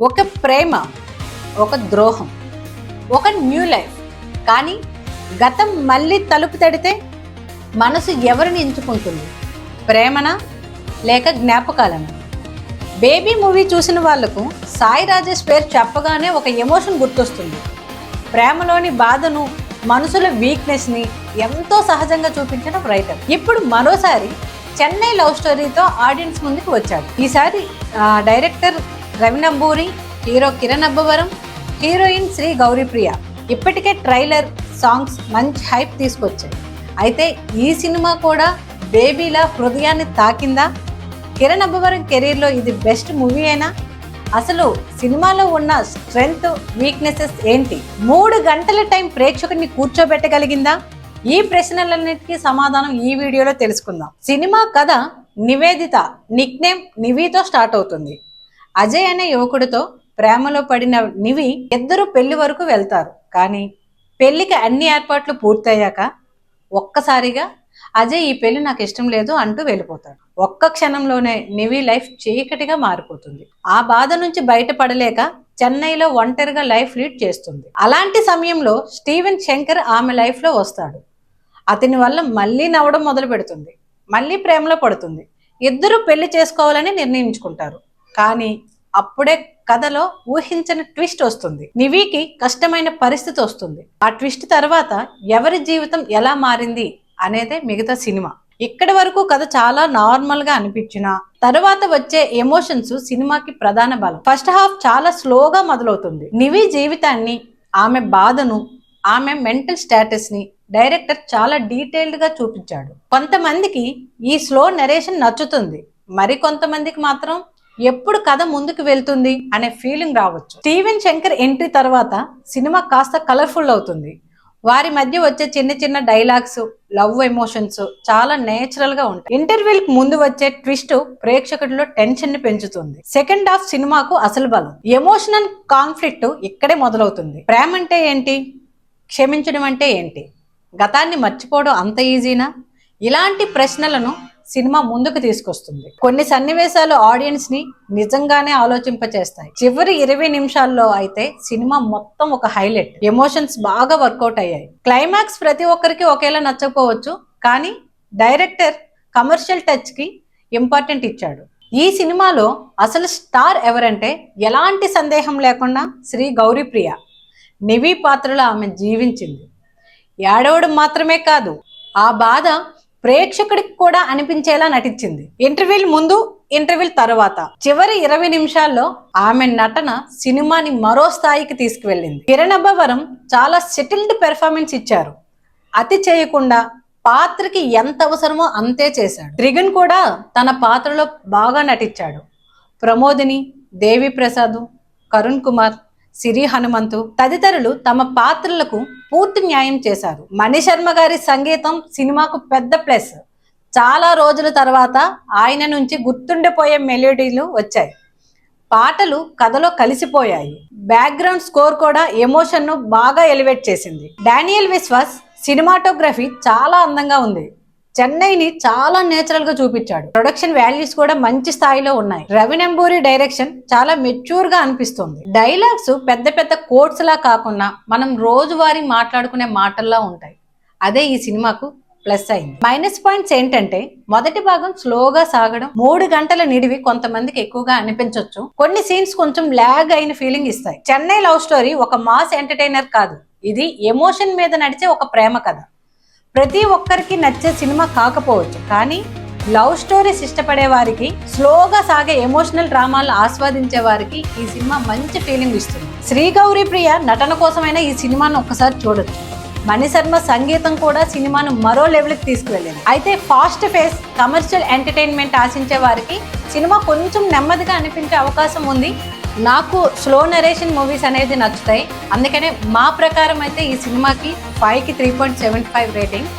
ఒక ప్రేమ, ఒక ద్రోహం, ఒక న్యూ లైఫ్. కానీ గతం మళ్ళీ తలుపు తడితే మనసు ఎవరిని ఎంచుకుంటుంది? ప్రేమనా లేక జ్ఞాపకాలనా? బేబీ మూవీ చూసిన వాళ్లకు సాయి రాజేష్ పేరు చెప్పగానే ఒక ఎమోషన్ గుర్తొస్తుంది. ప్రేమలోని బాధను, మనసుల వీక్నెస్ని ఎంతో సహజంగా చూపించిన రైటర్ ఇప్పుడు మరోసారి చెన్నై లవ్ స్టోరీతో ఆడియన్స్ ముందుకు వచ్చాడు. ఈసారి director Ravi Namburi, hero Kiran Abbavaram, heroine Sri Gouri Priya. ఇప్పటికే ట్రైలర్, సాంగ్స్ మంచి హైప్ తీసుకొచ్చాయి. అయితే ఈ సినిమా కూడా బేబీలా హృదయాన్ని తాకిందా? కిరణ్ అబ్బవరం కెరీర్లో ఇది బెస్ట్ మూవీ అయినా? అసలు సినిమాలో ఉన్న స్ట్రెంగ్త్, వీక్నెసెస్ ఏంటి? 3 గంటల టైం ప్రేక్షకుడిని కూర్చోబెట్టగలిగిందా? ఈ ప్రశ్నలన్నిటికీ సమాధానం ఈ వీడియోలో తెలుసుకుందాం. సినిమా కథ నివేదిత, నిక్నేమ్ నివితో స్టార్ట్ అవుతుంది. అజయ్ అనే యువకుడితో ప్రేమలో పడిన నివి ఇద్దరు పెళ్లి వరకు వెళ్తారు. కానీ పెళ్లికి అన్ని ఏర్పాట్లు పూర్తయ్యాక ఒక్కసారిగా అజయ్ ఈ పెళ్లి నాకు ఇష్టం లేదు అంటూ వెళ్ళిపోతాడు. ఒక్క క్షణంలోనే నివి లైఫ్ చీకటిగా మారిపోతుంది. ఆ బాధ నుంచి బయటపడలేక చెన్నైలో ఒంటరిగా లైఫ్ లీడ్ చేస్తుంది. అలాంటి సమయంలో స్టీవెన్ శంకర్ ఆమె లైఫ్ లో వస్తాడు. అతని వల్ల మళ్ళీ నవ్వడం మొదలు పెడుతుంది. మళ్ళీ ప్రేమలో పడుతుంది. ఇద్దరు పెళ్లి చేసుకోవాలని నిర్ణయించుకుంటారు. కానీ అప్పుడే కథలో ఊహించని ట్విస్ట్ వస్తుంది. నివికి కష్టమైన పరిస్థితి వస్తుంది. ఆ ట్విస్ట్ తర్వాత ఎవరి జీవితం ఎలా మారింది అనేదే మిగతా సినిమా. ఇక్కడి వరకు కథ చాలా నార్మల్ గా అనిపించినా తర్వాత వచ్చే ఎమోషన్స్ సినిమాకి ప్రధాన బలం. ఫస్ట్ హాఫ్ చాలా స్లోగా మొదలవుతుంది. నివి జీవితాన్ని, ఆమె బాధను, ఆమె మెంటల్ స్టేటస్ ని డైరెక్టర్ చాలా డీటెయిల్డ్ గా చూపించాడు. కొంతమందికి ఈ స్లో నరేషన్ నచ్చుతుంది, మరి కొంతమందికి మాత్రం ఎప్పుడు కథ ముందుకు వెళ్తుంది అనే ఫీలింగ్ రావచ్చు. స్టీవెన్ శంకర్ ఎంట్రీ తర్వాత సినిమా కాస్త కలర్ఫుల్ అవుతుంది. వారి మధ్య వచ్చే చిన్న చిన్న డైలాగ్స్, లవ్ ఎమోషన్స్ చాలా నేచురల్ గా ఉంటాయి. ఇంటర్వెల్ కు ముందు వచ్చే ట్విస్ట్ ప్రేక్షకుడిలో టెన్షన్ ని పెంచుతుంది. సెకండ్ హాఫ్ సినిమాకు అసలు బలం. ఎమోషనల్ కాన్ఫ్లిక్ట్ ఇక్కడే మొదలవుతుంది. ప్రేమ అంటే ఏంటి? క్షమించడం అంటే ఏంటి? గతాన్ని మర్చిపోవడం అంత ఈజీనా? ఇలాంటి ప్రశ్నలను సినిమా ముందుకు తీసుకొస్తుంది. కొన్ని సన్నివేశాలు ఆడియన్స్ ని నిజంగానే ఆలోచింపచేస్తాయి. చివరి 20 నిమిషాల్లో అయితే సినిమా మొత్తం ఒక హైలైట్. ఎమోషన్స్ బాగా వర్కౌట్ అయ్యాయి. క్లైమాక్స్ ప్రతి ఒక్కరికి ఒకేలా నచ్చకపోవచ్చు, కానీ డైరెక్టర్ కమర్షియల్ టచ్ కి ఇంపార్టెంట్ ఇచ్చాడు. ఈ సినిమాలో అసలు స్టార్ ఎవరంటే ఎలాంటి సందేహం లేకుండా శ్రీ గౌరీప్రియ. నివి పాత్రలో ఆమె జీవించింది. ఏడవడం మాత్రమే కాదు, ఆ బాధ ప్రేక్షకుడికి కూడా అనిపించేలా నటించింది. ఇంటర్వ్యూల్ ముందు, ఇంటర్వ్యూల్ తర్వాత, చివరి 20 నిమిషాల్లో ఆమె నటన సినిమాని మరో స్థాయికి తీసుకువెళ్ళింది. కిరణ్ అబ్బవరం చాలా సెటిల్డ్ పెర్ఫార్మెన్స్ ఇచ్చారు. అతి చేయకుండా పాత్రకి ఎంత అవసరమో అంతే చేశాడు. త్రిగన్ కూడా తన పాత్రలో బాగా నటించాడు. ప్రమోదిని, దేవి ప్రసాద్, కరుణ్ కుమార్, సిరి హనుమంతు తదితరులు తమ పాత్రలకు పూర్తి న్యాయం చేశారు. మణిశర్మ గారి సంగీతం సినిమాకు పెద్ద ప్లస్. చాలా రోజుల తర్వాత ఆయన నుంచి గుర్తుండిపోయే మెలోడీలు వచ్చాయి. పాటలు కథలో కలిసిపోయాయి. బ్యాక్గ్రౌండ్ స్కోర్ కూడా ఎమోషన్ ను బాగా ఎలివేట్ చేసింది. డానియల్ విశ్వాస్ సినిమాటోగ్రఫీ చాలా అందంగా ఉంది. చెన్నైని చాలా నేచురల్ గా చూపించాడు. ప్రొడక్షన్ వాల్యూస్ కూడా మంచి స్థాయిలో ఉన్నాయి. రవినంబూరి డైరెక్షన్ చాలా మెచ్యూర్ గా అనిపిస్తుంది. డైలాగ్స్ పెద్ద పెద్ద కోట్స్ లా కాకుండా మనం రోజువారీ మాట్లాడుకునే మాటల్లా ఉంటాయి. అదే ఈ సినిమాకు ప్లస్ అయింది. మైనస్ పాయింట్స్ ఏంటంటే మొదటి భాగం స్లోగా సాగడం, 3 గంటల నిడివి కొంతమందికి ఎక్కువగా అనిపించవచ్చు. కొన్ని సీన్స్ కొంచెం ల్యాగ్ అయిన ఫీలింగ్ ఇస్తాయి. చెన్నై లవ్ స్టోరీ ఒక మాస్ ఎంటర్టైనర్ కాదు, ఇది ఎమోషన్ మీద నడిచే ఒక ప్రేమ కథ. ప్రతి ఒక్కరికి నచ్చే సినిమా కాకపోవచ్చు, కానీ లవ్ స్టోరీస్ ఇష్టపడే వారికి, స్లోగా సాగే ఎమోషనల్ డ్రామాలను ఆస్వాదించే వారికి ఈ సినిమా మంచి ఫీలింగ్ ఇస్తుంది. శ్రీ గౌరీప్రియ నటన కోసమైనా ఈ సినిమాను ఒక్కసారి చూడొచ్చు. మణిశర్మ సంగీతం కూడా సినిమాను మరో లెవెల్కి తీసుకువెళ్ళింది. అయితే ఫాస్ట్ ఫేస్ కమర్షియల్ ఎంటర్టైన్మెంట్ ఆశించే వారికి సినిమా కొంచెం నెమ్మదిగా అనిపించే అవకాశం ఉంది. నాకు స్లో నరేషన్ మూవీస్ అనేది నచ్చుతాయి. అందుకనే మా ప్రకారం అయితే ఈ సినిమాకి 5కి 3.75 రేటింగ్.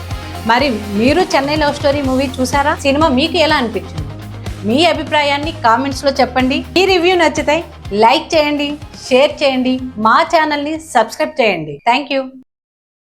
మరి మీరు చెన్నై లవ్ స్టోరీ మూవీ చూసారా? సినిమా మీకు ఎలా అనిపించింది? మీ అభిప్రాయాన్ని కామెంట్స్లో చెప్పండి. ఈ రివ్యూ నచ్చితే లైక్ చేయండి, షేర్ చేయండి, మా ఛానల్ని సబ్స్క్రైబ్ చేయండి. Thank you.